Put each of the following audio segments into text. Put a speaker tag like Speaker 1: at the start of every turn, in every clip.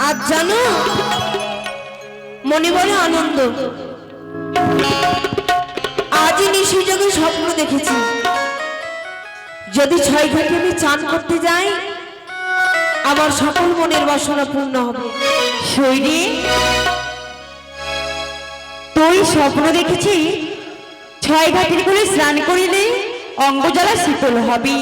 Speaker 1: আজ জানো মনে বড় আনন্দ। আজই নিশিযোগে স্বপ্ন দেখেছি, যদি ছয় ঘাটে আমি চান করতে যাই আমার সকল মনের বাসনা পূর্ণ হবে।
Speaker 2: শৈলী, তুই স্বপ্ন দেখেছি ছয় ঘাটের করে স্নান করিলে অঙ্গজলা শীতল হবে।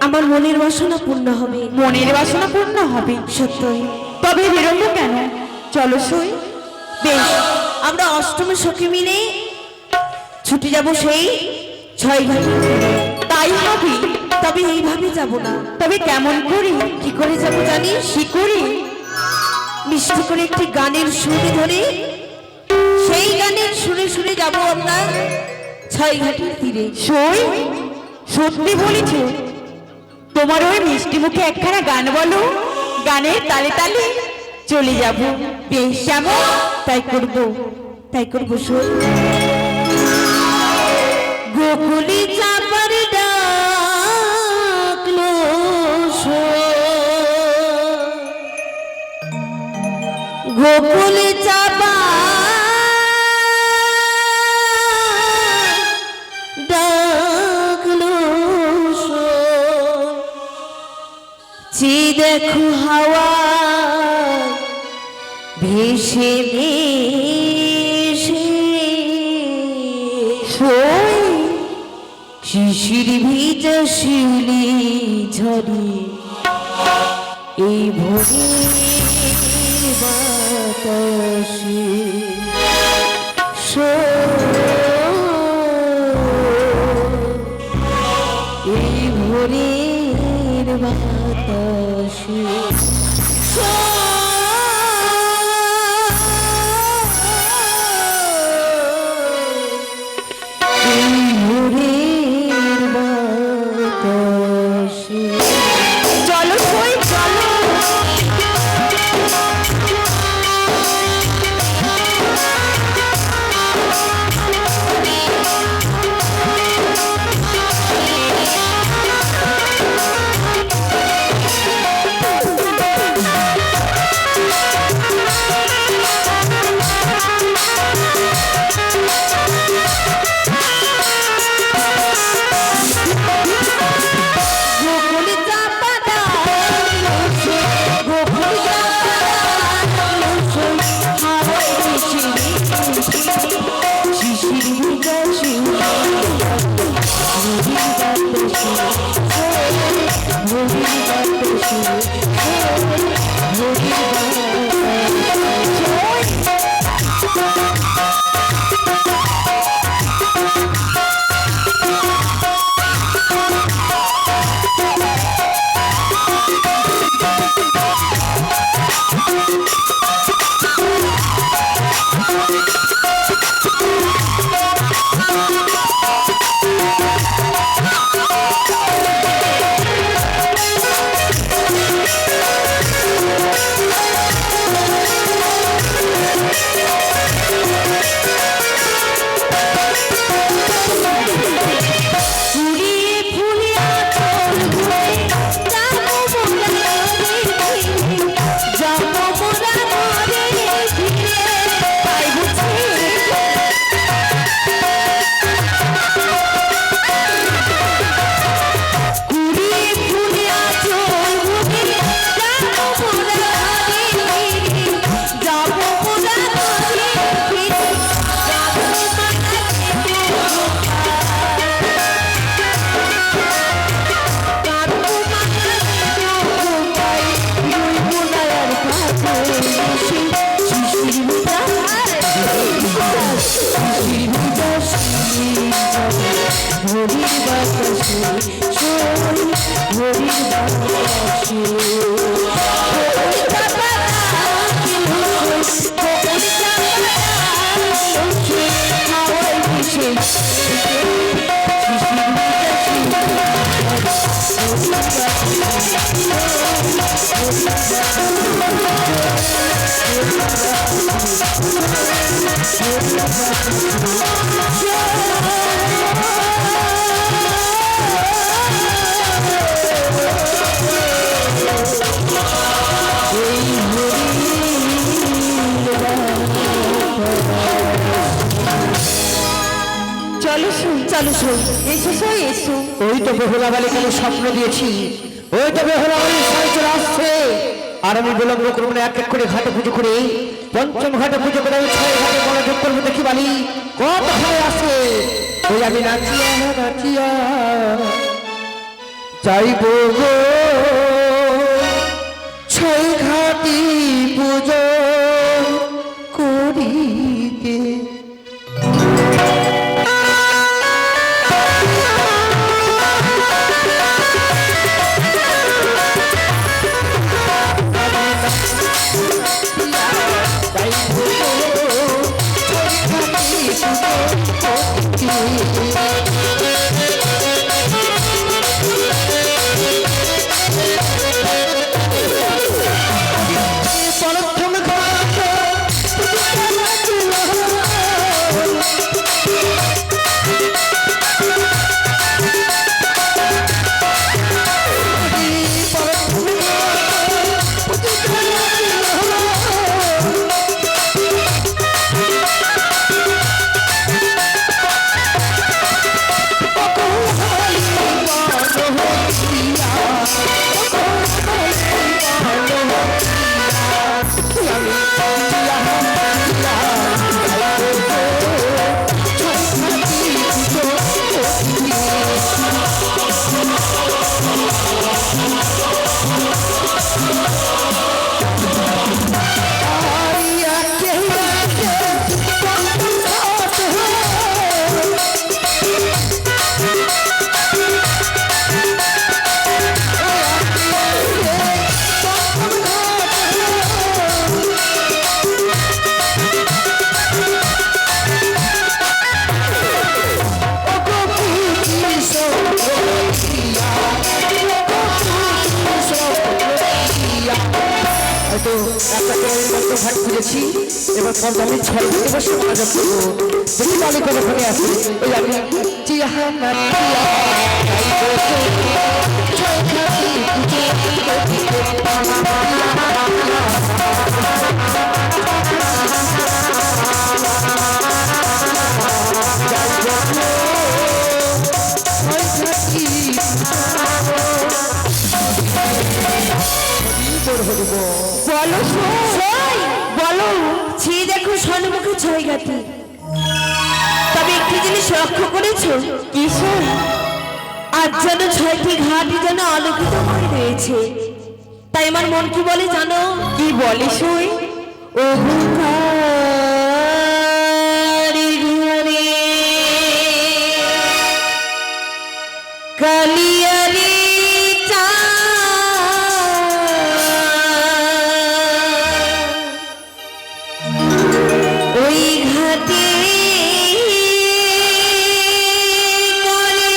Speaker 1: আমার মনের বাসনা পূর্ণ হবে।
Speaker 2: মনের বাসনা পূর্ণ হবে
Speaker 1: সত্যই।
Speaker 2: তবে বেরোবো কেন? চলো সই।
Speaker 1: বেশ, আমরা অষ্টমী সখী মিলে ছুটে যাব সেই ছয় ঘাটে।
Speaker 2: তাই হবে।
Speaker 1: তবে এইভাবে যাব না।
Speaker 2: তবে কেমন করি?
Speaker 1: কি করে যাব জানিস?
Speaker 2: কি করি?
Speaker 1: মিষ্টি করে একটি গানের সুর ধরে সেই গানের সুরে সুরে যাব আমরা ছয় ঘাটের তীরে।
Speaker 2: সই, সত্যি বলেছ? তোমার ওই মিষ্টি মুখে একখানা গান বলো, গানের তালে তালে চলে যাব। বেশ, কেমন?
Speaker 1: তাই করব, তাই করব। সই। গোকুলি চাপার ডাকলো গোকুলি চাপা ডাকলো চি দেখো হাওয়া ভেসে ভেসে শিশির ভিজা শিলি ঝরি এই ভোরে বাতাসে এই ভোরের বাতাসে
Speaker 2: Oh
Speaker 1: চলো সই।
Speaker 2: এসো সই এসো।
Speaker 3: ওই তো বেহুলা বালিকে আমি স্বপ্ন দিয়েছি, ওই তো বেহুলা বালি সাই চলে আসছে। আর আমি বিলম্ব করবো না, এক এক করে ঘাটে পুজো করে পঞ্চম ঘাটে পুজো করে আমি 6 ঘাটে মনোযোগ করবো। দেখি বালি কত ঘরে আসে। ওই আমি নাচিয়া নাচিয়া যাইব গো 6 ঘাটি পুজো করিতে। তো একটা করে ঘাট খুঁজেছি, এবার পর্দা আমি 6 ঘাটে বসে মনোযোগ করবো। দেখি বালি করে ওখানে আসি। ওই আমি চিয়া নাচিয়া যাইব গো 6 ঘাটি পুজো
Speaker 2: বলো সই, বলো।
Speaker 1: ছি দেখো স্বর্ণমুখী 6 ঘাটি। তবে একটি জিনিস লক্ষ্য করেছো?
Speaker 2: কি সই?
Speaker 1: আজ যেন 6টি ঘাটই যেন আলোকিত হয়ে রয়েছে। তাই আমার মন কি বলে জানো?
Speaker 2: কি বলে সই?
Speaker 1: ও ঘরে ঘরে কালিয়ারি ওই ঘাটে করে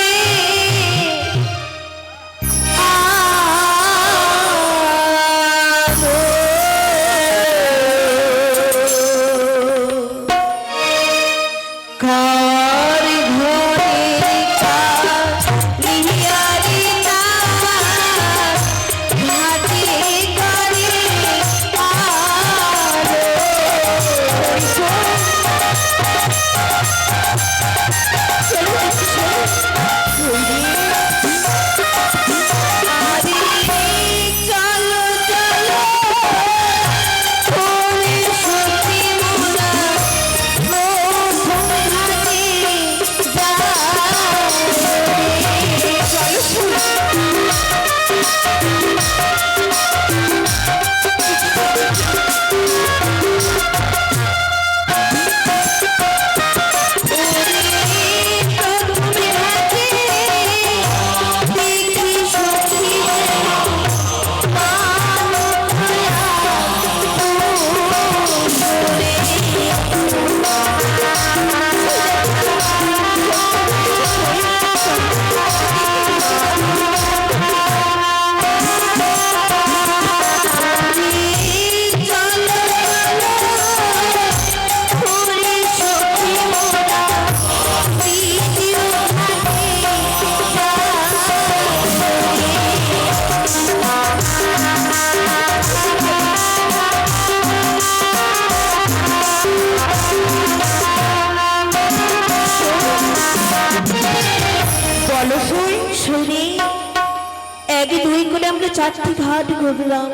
Speaker 1: আমরা 4টি ঘাট ঘুরলাম,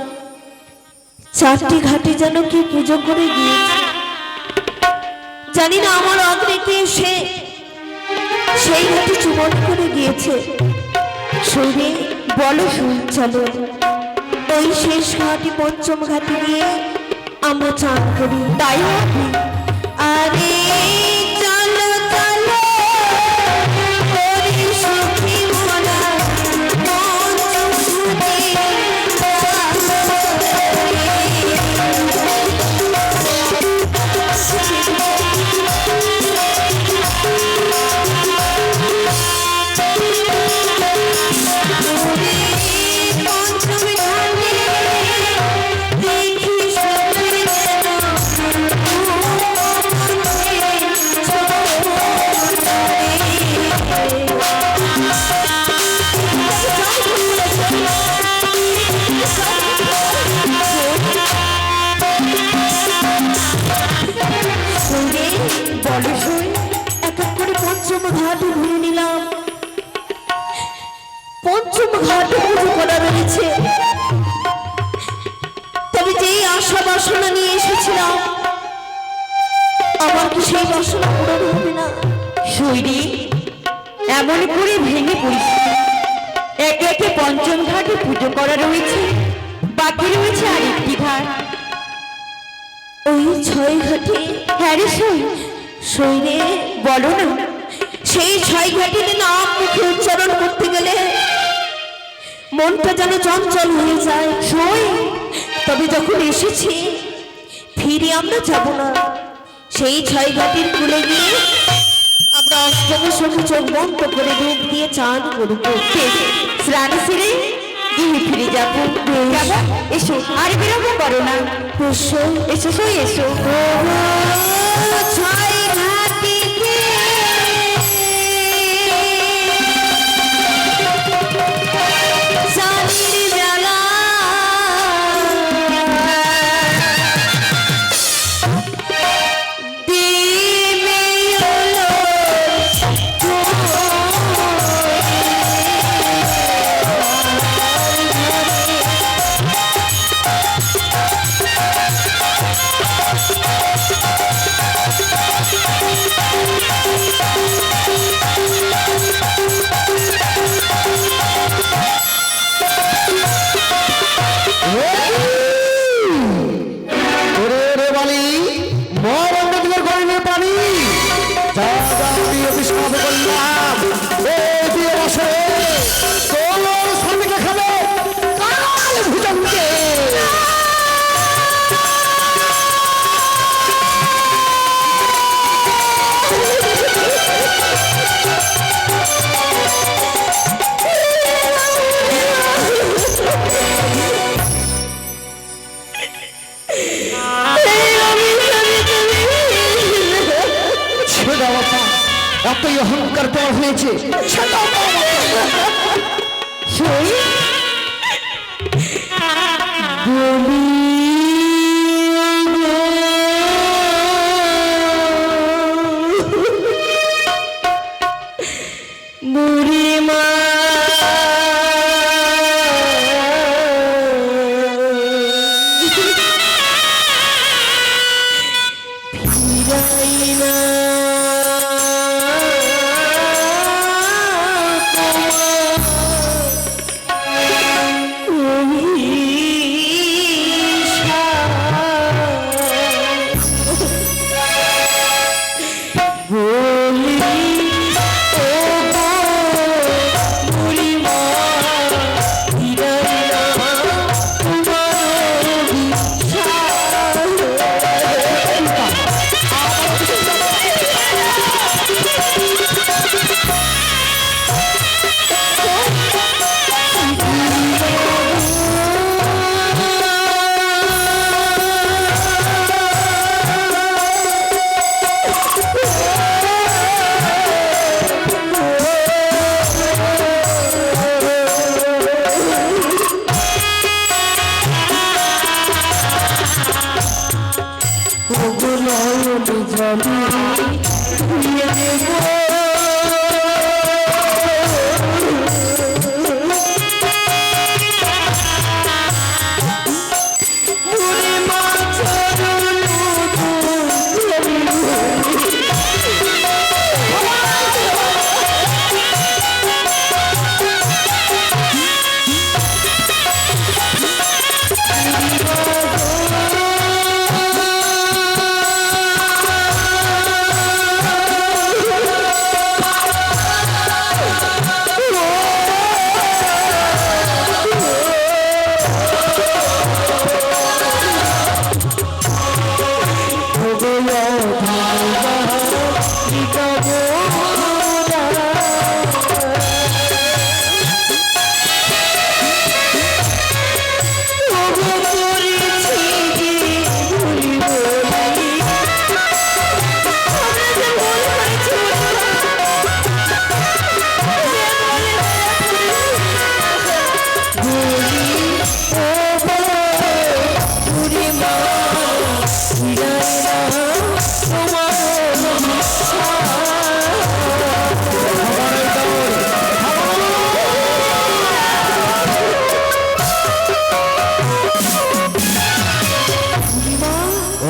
Speaker 1: 4টি ঘাটে যেন কি পুজো করে গিয়েছে। জানি না আমার অগ্নিতে এসে সেই ঘাটে চুমন করে গিয়েছে। শুনে বলো চলো ওই শেষ ঘাটে পঞ্চম ঘাটে গিয়ে আমরা চান করি।
Speaker 2: তাই
Speaker 1: আরে চলো চলো করি সুখী মনা পঞ্চম ঘাটে পঞ্চম ঘাটে পুজো করা রয়েছে। তবে যেই আশা বাসনা নিয়ে এসেছিলাম আমার কি সেই বাসনা পূরণ হবে না?
Speaker 2: শৈরী এমন করে ভেঙে পড়িস, একে একে পঞ্চম ঘাটে পুজো করা রয়েছে, বাকি রয়েছে আরেকটি ঘাট।
Speaker 1: ওই 6 ঘাটে?
Speaker 2: হ্যাঁ রে
Speaker 1: শৈরে
Speaker 2: বলো না।
Speaker 1: সেই 6 ঘাটের নাম মুখে উচ্চারণ করতে গেলে মনটা যেন চঞ্চল হয়ে যায়। তবে যখন এসেছি ফিরে আমরা যাব না। সেই 6 ঘাটের কুলে গিয়ে আমরা অষ্টমীর সঙ্গে চোখ বন্ধ করে ডুব দিয়ে চান করব।
Speaker 2: স্নান সেরে গিয়ে ফিরে যাবো। এসো আর বিলম্ব করো না।
Speaker 1: এসো
Speaker 2: এসো এসো।
Speaker 1: 6 ঘাটিতে চাঁদের জ্বালা দিনে এলো
Speaker 3: এতই অহংকার তোমার হয়েছে।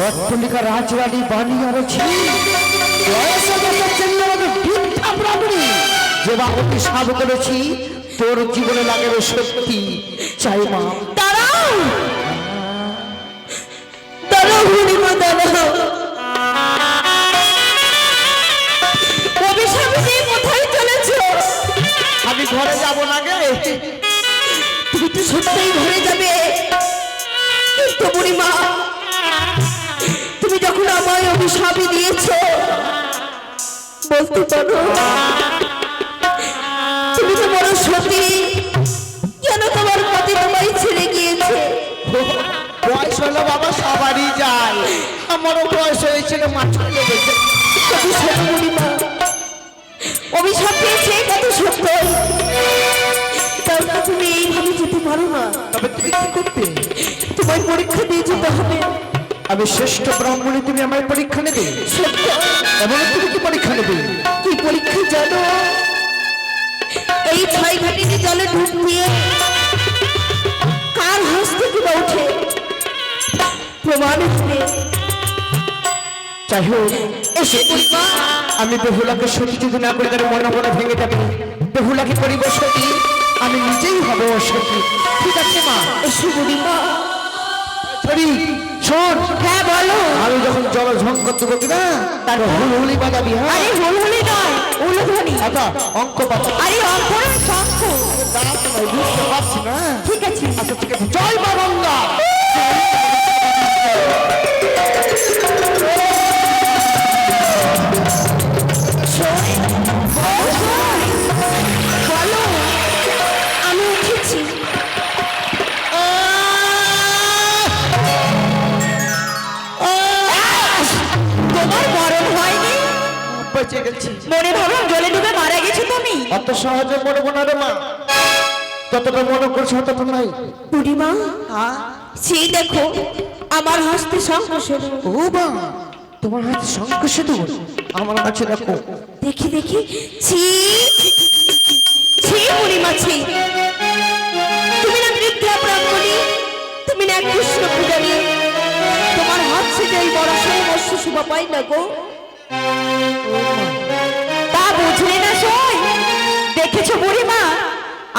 Speaker 3: অট্টলিকা রাজবাড়ি বানিয়ে রয়েছে যে বা অভিশাপ করেছি তোর জীবনে লাগবে সত্যি চাই মা।
Speaker 1: দাঁড়াও দাঁড়াও বুড়িমা, দাঁড়াও। অভিশাপ নিয়ে কোথায় চলেছ?
Speaker 3: আমি ঘরে যাব না গে।
Speaker 1: তুমি তো সত্যিই ঘরে যাবে, কিন্তু বুড়িমা তুমি যখন আমায় অভিশাপ দিয়েছ বলতে পারো তুমি তো বড় সতী, কেন তোমার পতি তোমায় ছেড়ে গিয়েছে?
Speaker 3: বয়স হলো বাবা, সবারই যায়, আমারও বয়স হয়েছিল মাছ
Speaker 1: কত সত্য বুড়িমা, অভিশাপ পেয়েছে কত সত্য, তারপর তুমি এইভাবে যেতে পারো না।
Speaker 3: তবে তুমি কি করতে?
Speaker 1: তোমায় পরীক্ষা দিয়ে যেতে হবে।
Speaker 3: আমি শ্রেষ্ঠ ব্রাহ্মণী, তুমি আমার পরীক্ষা নেবে?
Speaker 1: সত্য।
Speaker 3: এমন তুমি কি পরীক্ষা নেবে?
Speaker 1: কি পরীক্ষা জানো? এই ছয় ঘাটিতে জলে ডুব দিয়ে কার হস্তে কিবা ওঠে প্রমাণ হবে।
Speaker 3: যাই হোক,
Speaker 1: এসে বুড়িমা,
Speaker 3: আমি বেহুলাকে সতী যদি না করে তার মনে মনে ভেঙে যাবে। বেহুলাকে করিব সতী, আমি নিজেই হব সতী। ঠিক আছে মা?
Speaker 1: এসে বুড়িমা।
Speaker 3: সরি শোন।
Speaker 2: হ্যাঁ বলো।
Speaker 3: আমি যখন জল ঝঙ্কর দেবো কিনা তার হুলহুলি বাজাবি। হ্যাঁ
Speaker 2: আরে হুলহুলি নয়, উলুধ্বনি।
Speaker 3: আচ্ছা, অঙ্ক পাচ্ছি।
Speaker 2: আরে অঙ্ক না, শঙ্খ।
Speaker 3: বুঝতে পারছি না।
Speaker 2: ঠিক আছে।
Speaker 3: আচ্ছা ঠিক আছে, জয় মা গঙ্গা।
Speaker 1: বলো, আমি উঠেছি।
Speaker 2: তোমার মরণ হয়নি?
Speaker 3: বেঁচে গেছি।
Speaker 2: মনে ভাবলাম জলে ডুবে মারা গেছো তুমি।
Speaker 3: অত সহজে মরবো না রে মা, যতটা মনে করছো তত নাই।
Speaker 1: বুড়িমা, সেই দেখো আমার হস্তে শঙ্খ সেতু।
Speaker 3: ও মা, তোমার হাতে শঙ্খ সেতু, আমার কাছে দেখো।
Speaker 1: দেখি দেখি, ছি ছি বুড়িমা, ছি। তুমি না বৃদ্ধা ব্রাহ্মণী, তুমি না কৃষ্ণ পূজারী, তোমার হাত থেকে এই বড় সমস্ত শোভা পাই না গো।
Speaker 2: তা বুঝলে না সই? দেখেছো বুড়িমা,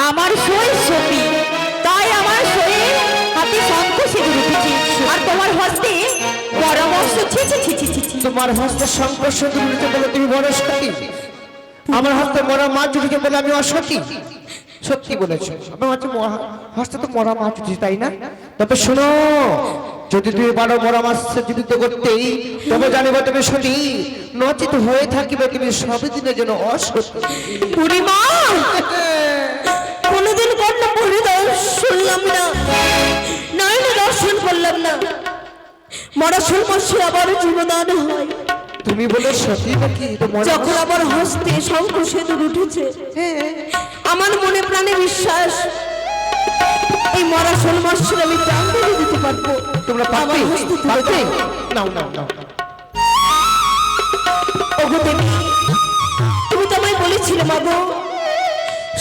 Speaker 2: আমার সই সতী, তাই আমার সই হাতে শঙ্খ সেতু উঠেছে, আর তোমার হস্তে পরামর্শ। ছি ছি ছি ছি ছি ছি।
Speaker 3: তোমার হস্তে শঙ্খ সেতু উঠেছে বলে তুমি বড় সতী, আমার হস্তে মরা মাছ উঠেছে বলে আমি অসতী। সত্যি বলেছো, আমার হস্তে তো মরা মাছ উঠেছে, তাই না? তবে শোনো, যদি তুমি পারো মরা মাছ জীবিত করতেই, তবে জানিবা তুমি সতী, নচিত হয়ে থাকিবে তুমি সবদিনের জন্য অসতী।
Speaker 1: বুড়িমা, কোনোদিন কর্ণ পরিদর্শন শুনলাম না, নয়নে দর্শন করলাম না, মরা সমস্যা আবার জীবদান হয়।
Speaker 3: তুমি বলে সতী নাকি? তো মরা
Speaker 1: যখন আমার হস্তে শঙ্খ সেতুর উঠেছে, আমার মনে প্রাণে বিশ্বাস এই মরা শোলমাসের আমি প্রাণ দিয়ে দিতে পারবো।
Speaker 3: তোমরা
Speaker 1: আমার
Speaker 3: পারবে?
Speaker 1: হস্তে তুলে
Speaker 3: পারবে?
Speaker 1: দাও।
Speaker 3: নাও নাও নাও।
Speaker 1: ওগো দেবী, তুমি তো আমায় বলেছিলে মাগো,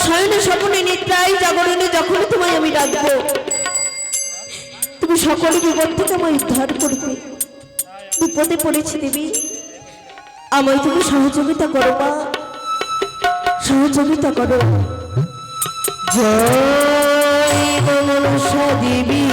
Speaker 1: শয়নে স্বপ্নে নিদ্রায় জাগরণে যখন তোমায় আমি ডাকবো, তুমি সকল বিপদ থেকে আমায় উদ্ধার করবে। বিপদে পড়েছি দেবী, আমায় তুমি সহযোগিতা করো মা, সহযোগিতা করো। জয় মনসা দেবী,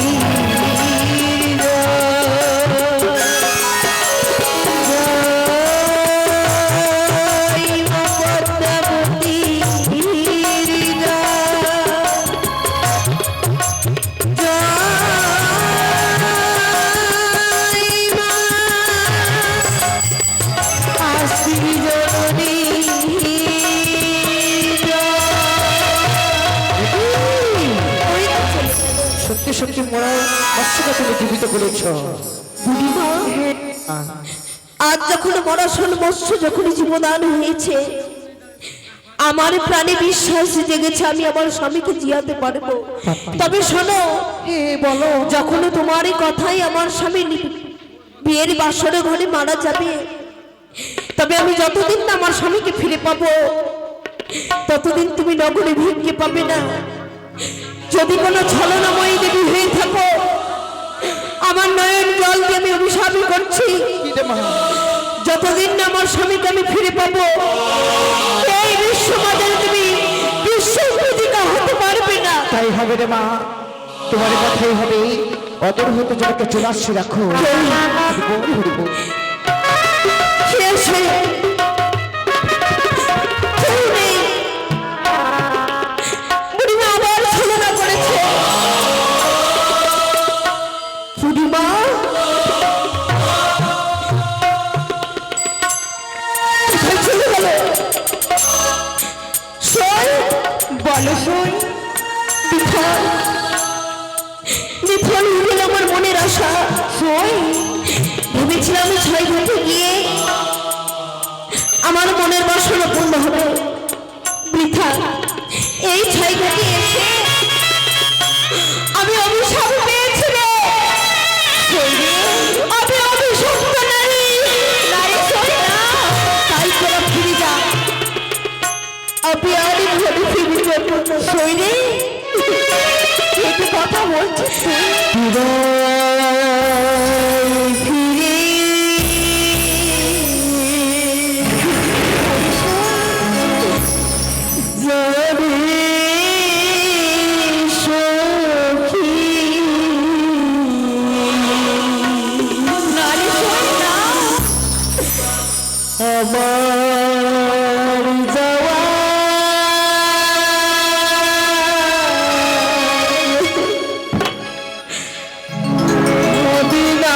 Speaker 3: সত্যি সত্যি মরা মৎস্যকে তুমি জীবিত করেছ।
Speaker 1: বুড়িমা, আজ যখন মরাশন মৎস্য যখন জীবদান হয়েছে, আমার প্রাণে বিশ্বাস জেগেছে আমি আমার স্বামীকে জিয়াতে পারবো। তবে শোনো,
Speaker 3: বলো,
Speaker 1: যখন তোমার এই কথাই আমার স্বামী বিয়ের বাসরে ঘরে মারা যাবে, তবে আমি যতদিন না আমার স্বামীকে ফিরে পাবো, ততদিন তুমি নগরে ভিড়কে পাবে না। যদি কোনো ছলনাময়ী দেবী হয়ে থাকো, আমার নয়ন জল দিয়ে আমি অভিশাপ আমি করছি
Speaker 3: কি রে মা
Speaker 1: যতদিন না আমার স্বামীকে আমি ফিরে পাবো এই বিশ্ব বাজারে তুমি বিশ্ব পূজিকা হতে পারবে না।
Speaker 3: তাই হবে রে মা, তোমার কথাই হবে। অদর হতে জনকে চলে আসছে রাখো।
Speaker 1: কে সে? কেউ নেই। বুড়িমা আবার ছলনা করেছে। বুড়িমা কোথায় চলে গেল? সই
Speaker 2: বলো সই।
Speaker 1: বিফল বিফল হয়ে গেল আমার মনের আশা।
Speaker 2: সই
Speaker 1: ভেবেছিলাম ছয় ঘাটে গিয়ে আমার মনের বাসনা পূর্ণ হবে, বৃথা। এই ছয় ঘাটে এসে আমি অভিশাপ পেয়েছি রে। আমি অভিশপ্ত নারী। নারী সই না। তাই তোরা ফিরে যা। আমি আরই ঘরে ফিরে যাবো না।
Speaker 2: সইরে একটু কথা বলছিস তুই? নারী সই না।
Speaker 3: আমার যাওয়া মদিনা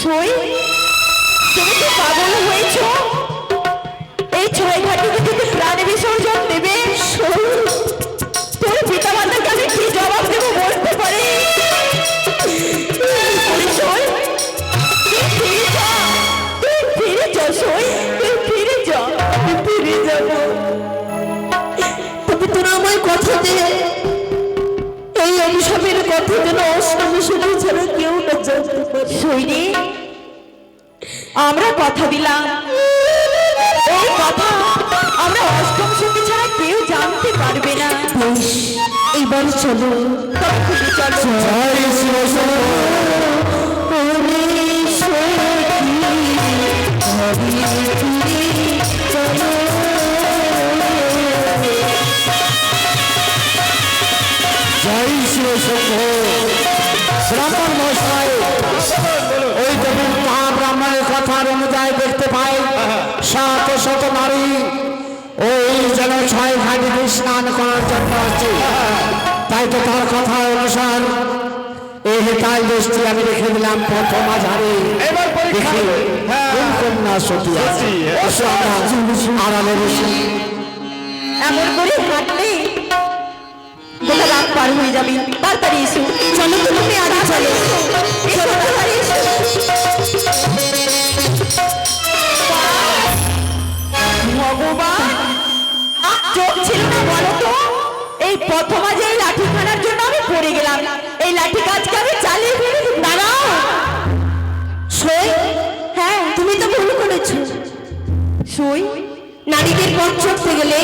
Speaker 2: সই তুমি কি পাগল হয়েছ? এই ছয় ঘাটে যদি প্রাণে বিসর্জন দেবে, তোর পিতা মাতাকে আমি কি জবাব দেবো বলতে পারি? সই তুই ফিরে যা, তুই ফিরে যা সই, তুই ফিরে যা।
Speaker 1: ফিরে যাব। তবে তোরা আমায় কথা দে এই অভিশাপের কথা যেন অষ্টমী শুনে ছাড়া কেউ না জানতে পারে।
Speaker 2: সইরে আমরা কথা দিলাম, এই কথা আমরা অষ্টম সঙ্গী ছাড়া কেউ জানতে পারবে না।
Speaker 1: বেশ, এবার চলো।
Speaker 2: তবে খুবই চলো।
Speaker 3: জয় শিব শম্ভু। জয় শিব শম্ভু। ব্রাহ্মণ মশাই, ওই দেবী মহাব্রাহ্মণের কথার অনুযায়ী দেখতে পাই শত শত নারী ওই যেন ছয় ঘাটিতে স্নান করার জন্য আসছে। তাই তো তার কথা অনুসার এই হেতাল দোষটি আমি রেখে দিলাম প্রথম আধারে। দেখি কোন কন্যা সতী আছে। এসো আমরা আড়ালে বসি।
Speaker 2: এমন করে হাঁটলে গোটা রাত পার হয়ে যাবে। তাড়াতাড়ি এসো। চলো তুমি আগে চলো। এসো, তাড়াতাড়ি এসো। এই প্রথমা যে এই লাঠি খানার জন্য আমি পড়ে গেলাম, এই লাঠি কাজকে আমি চালিয়ে ফেলে দেব।
Speaker 1: দাঁড়াও সই,
Speaker 2: হ্যাঁ
Speaker 1: তুমি তো ভুল করেছো।
Speaker 2: সই,
Speaker 1: নারীদের পথ চলতে গেলে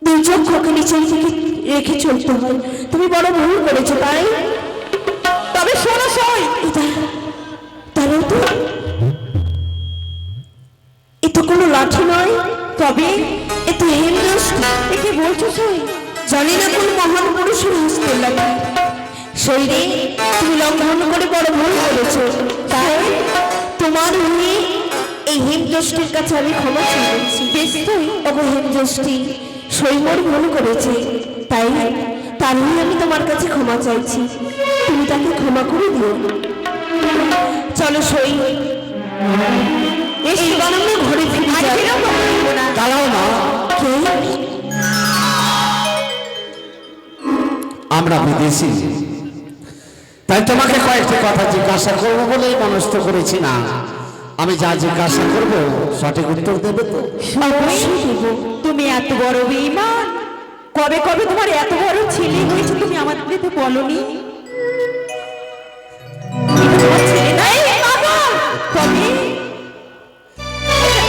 Speaker 1: দুই চক্ষুকে নিচের দিকে রেখে চলতে হয়। তুমি বড় ভুল করেছো তাই।
Speaker 2: তবে শোনো সই,
Speaker 1: তাহলে তো এ তো কোনো লাঠি নয়,
Speaker 2: তবে
Speaker 1: এ তো হেমদস্তি।
Speaker 2: একে বলছো সই?
Speaker 1: জানি না কোন মহান পুরুষের হস্তের লাঠি। শরীরে তুমি লঙ্ঘন করে বড় ভুল করেছো, তাই তোমার হয়ে এই হেমদস্তির কাছে আমি ক্ষমা চাইছি।
Speaker 2: বেশ তুই
Speaker 1: ওগো হেমদস্তি, সৈমর ভুল করেছে, তাই তার হয়ে আমি তোমার কাছে ক্ষমা চাইছি। তুমি তাকে ক্ষমা করে দিও। চলো সই, এইবার আমরা ঘরে ফিরে
Speaker 2: আর
Speaker 1: যাই।
Speaker 2: ফিরেও কথা বলবো না।
Speaker 3: দাঁড়াও না,
Speaker 1: কে?
Speaker 3: আমরা বিদেশি, তাই তোমাকে কয়েকটি কথা জিজ্ঞাসা করবো বলেই মনস্থ করেছি। না, আমি যা জিজ্ঞাসা করবো সঠিক উত্তর দেবে তো?
Speaker 1: অবশ্যই দেবো।
Speaker 2: তুমি এত বড় বেঈমান, কবে কবে তোমার এত বড় ছেলে হয়েছে তুমি আমাদের তো বলনি। তোমার ছেলে নাই বাবা, তবে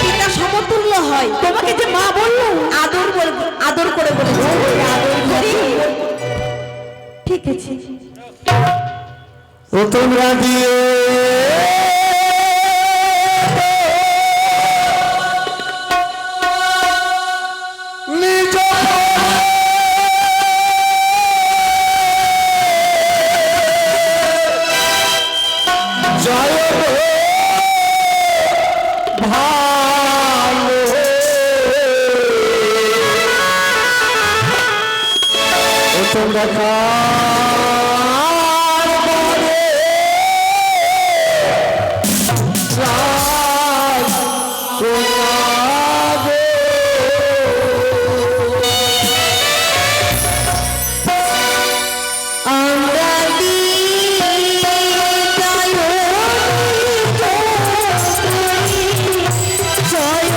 Speaker 1: পিতা সমতুল্য হয়।
Speaker 2: তোমাকে যে মা বললো
Speaker 1: আদর করে বলেছে।
Speaker 2: আদর করি। ঠিক আছে,
Speaker 3: ও তোমরা দিয়ে নিজ জয় ভালো ও তোমরা কার বলে রাজ শোনাবে?
Speaker 1: আমরা জয়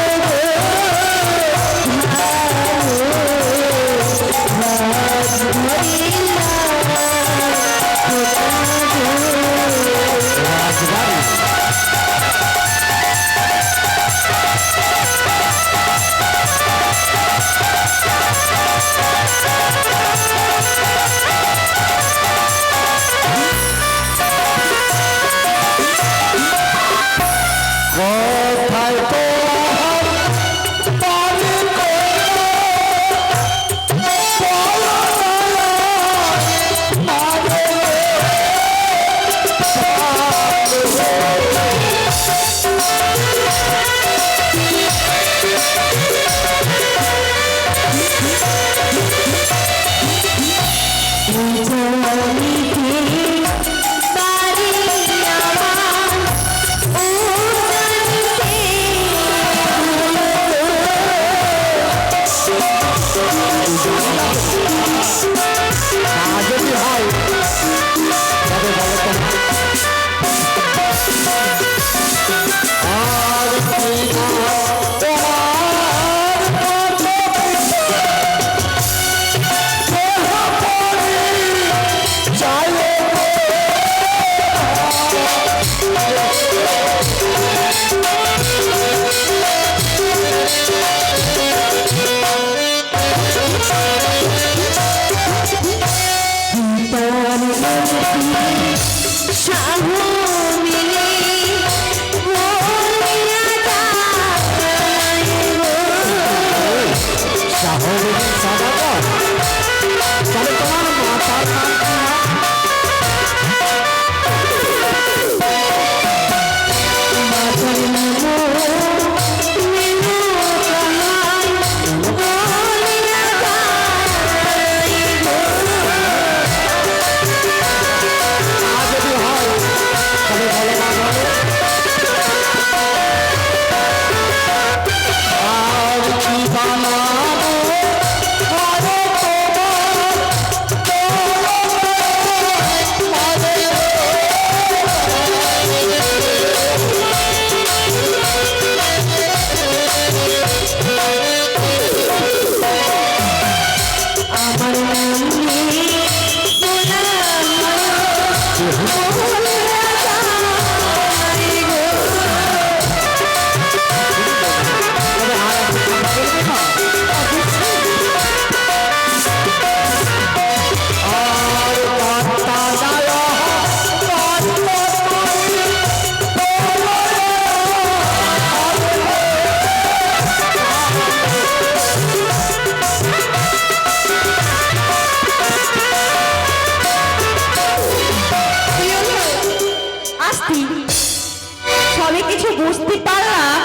Speaker 2: কিছু বুঝতে পারলাম,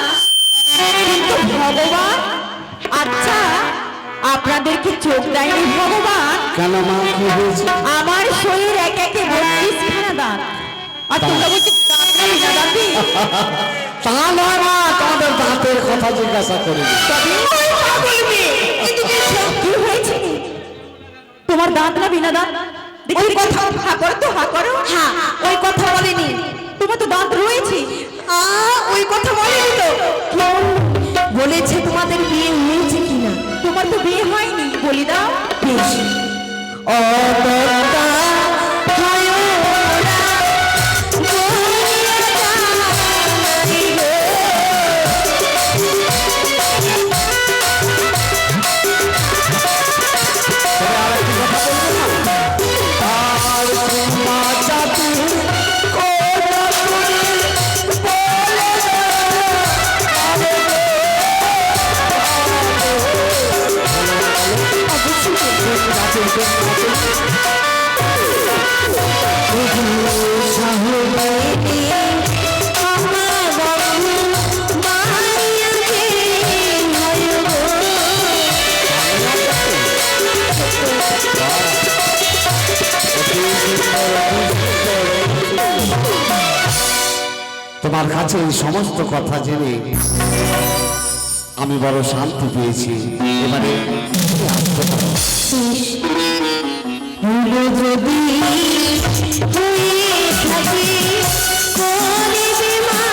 Speaker 2: কিন্তু ভগবান, আচ্ছা আপনাদের কি চোখ দেয়নি ভগবান?
Speaker 3: কেন মা, কি হয়েছে?
Speaker 2: আমার শরীর এক একে 32খানা দাঁত, আর তোমরা বলছো দাঁত নেই না দাঁতি?
Speaker 3: তা নয় মা, তোমাদের দাঁতের কথা জিজ্ঞাসা করি।
Speaker 2: তবে ওই পাগল মেয়ে, কিন্তু কি হয়েছে? তোমার দাঁত না বিনা দাঁত? দেখি কথা হা করো তো, হা করো।
Speaker 1: হ্যাঁ, ওই কথা বলেনি।
Speaker 2: তোমার তো দাঁত রয়েছে।
Speaker 1: ওই কথা বলেনি তো। কেমন বলেছে তোমাদের বিয়ে হয়েছে কিনা?
Speaker 2: তোমার তো বিয়ে হয়নি, বলি দাও।
Speaker 1: বেশ, অতটা হয় ওরা, বলিয়া যায় গো।
Speaker 3: আর মা চাতু কোটা করে বলে তোমার কাছে এই সমস্ত কথা জেনে আমি বড় শান্তি পেয়েছি। এবারে তুমি আসতে পারো।
Speaker 1: যদি হয়ে থাকে করিবে মা